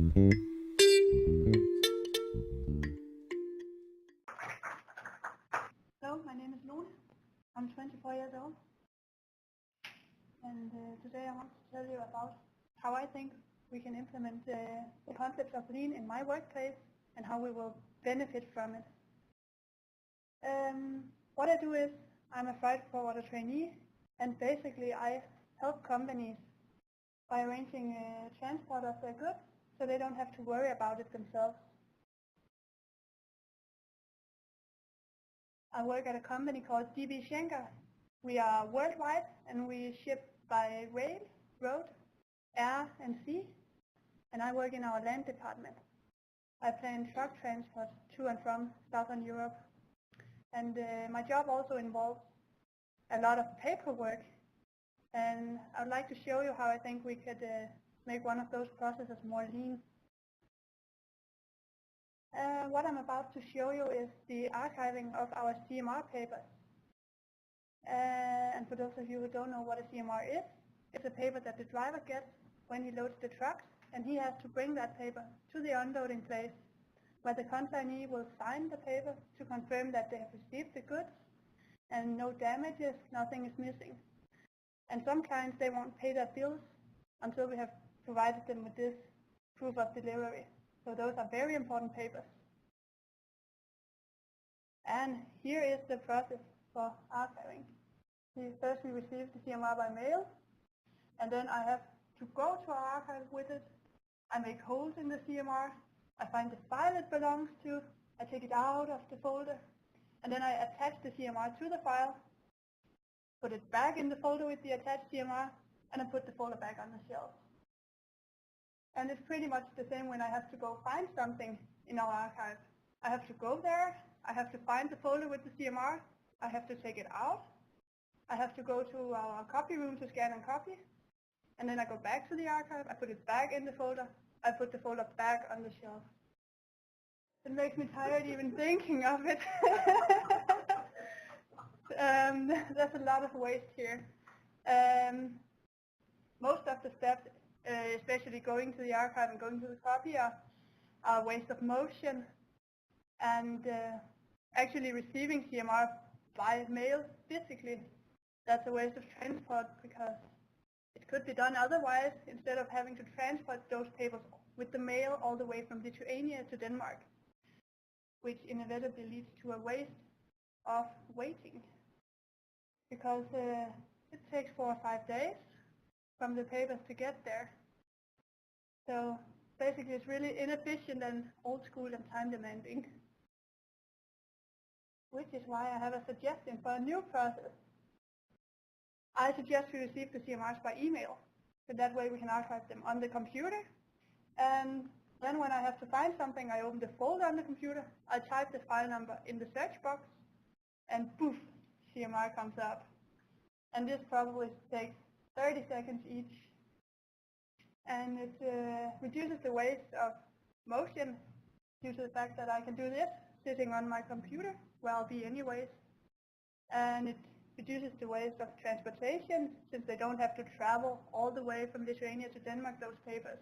Hello, my name is Lone. I'm 24 years old. And today I want to tell you about how I think we can implement the concepts of lean in my workplace and how we will benefit from it. What I do is I'm a freight forwarder trainee, and basically I help companies by arranging transport of their goods so they don't have to worry about it themselves. I work at a company called Schenker. We are worldwide and we ship by rail, road, air and sea, and I work in our land department. I plan truck transport to and from Southern Europe, and my job also involves a lot of paperwork, and I would like to show you how I think we could make one of those processes more lean. What I'm about to show you is the archiving of our CMR papers. And for those of you who don't know what a CMR is, it's a paper that the driver gets when he loads the truck, and he has to bring that paper to the unloading place where the consignee will sign the paper to confirm that they have received the goods and no damages, nothing is missing. And some clients, they won't pay their bills until we have provided them with this proof of delivery. So those are very important papers. And here is the process for archiving. First we receive the CMR by mail, and then I have to go to our archive with it. I make holes in the CMR. I find the file it belongs to. I take it out of the folder, and then I attach the CMR to the file, put it back in the folder with the attached CMR, and I put the folder back on the shelf. And it's pretty much the same when I have to go find something in our archive. I have to go there, I have to find the folder with the CMR, I have to take it out, I have to go to our copy room to scan and copy, and then I go back to the archive, I put it back in the folder, I put the folder back on the shelf. It makes me tired even thinking of it. There's a lot of waste here. Most of the steps, especially going to the archive and going to the copy, are waste of motion, and actually receiving CMR by mail physically, that's a waste of transport, because it could be done otherwise instead of having to transport those papers with the mail all the way from Lithuania to Denmark, which inevitably leads to a waste of waiting, because it takes 4 or 5 days from the papers to get there. So basically it's really inefficient and old school and time demanding, which is why I have a suggestion for a new process. I suggest we receive the CMRs by email, so that way we can archive them on the computer, and then when I have to find something, I open the folder on the computer, I type the file number in the search box, and poof, CMR comes up. And this probably takes 30 seconds each, and it reduces the waste of motion due to the fact that I can do this sitting on my computer where I'll be anyways, and it reduces the waste of transportation since they don't have to travel all the way from Lithuania to Denmark, those papers.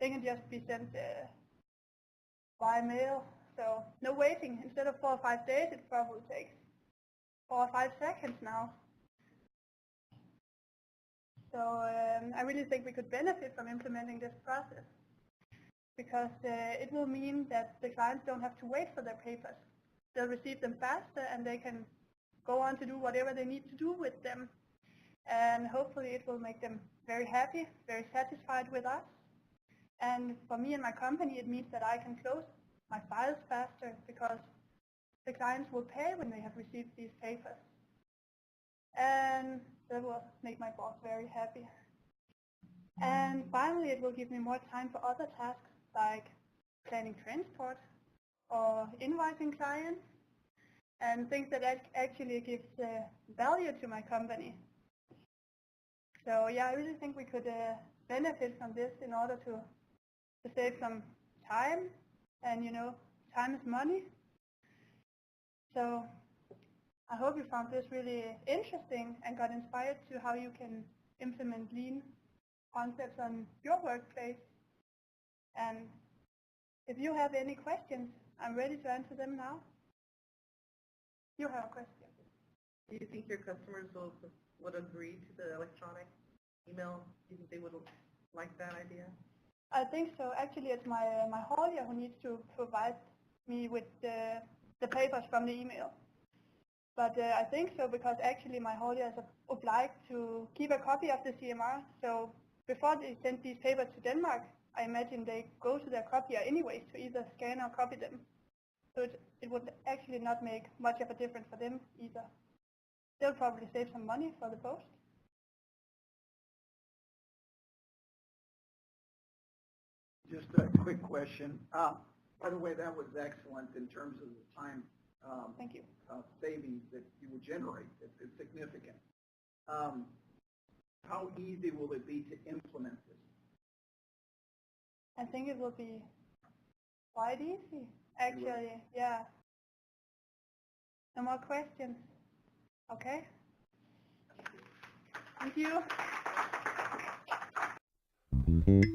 They can just be sent by mail, so no waiting. Instead of 4 or 5 days, it probably takes 4 or 5 seconds now. So I really think we could benefit from implementing this process, because it will mean that the clients don't have to wait for their papers. They'll receive them faster, and they can go on to do whatever they need to do with them. And hopefully it will make them very happy, very satisfied with us. And for me and my company, it means that I can close my files faster, because the clients will pay when they have received these papers. And that will make my boss very happy. And finally, it will give me more time for other tasks like planning transport or invoicing clients, and things that actually gives value to my company. So yeah, I really think we could benefit from this in order to save some time, and time is money. So I hope you found this really interesting and got inspired to how you can implement lean concepts on your workplace. And if you have any questions, I'm ready to answer them now. You have a question. Do you think your customers would agree to the electronic email? Do you think they would like that idea? I think so. Actually, it's my haulier who needs to provide me with the papers from the email. But I think so because actually my haulier is obliged to keep a copy of the CMR. So before they send these papers to Denmark, I imagine they go to their copier anyways to either scan or copy them. So it would actually not make much of a difference for them either. They'll probably save some money for the post. Just a quick question. By the way, that was excellent in terms of the time Thank you. savings that you would generate. It's significant. How easy will it be to implement this? I think it will be quite easy, actually. Yeah. No more questions. Okay. Thank you.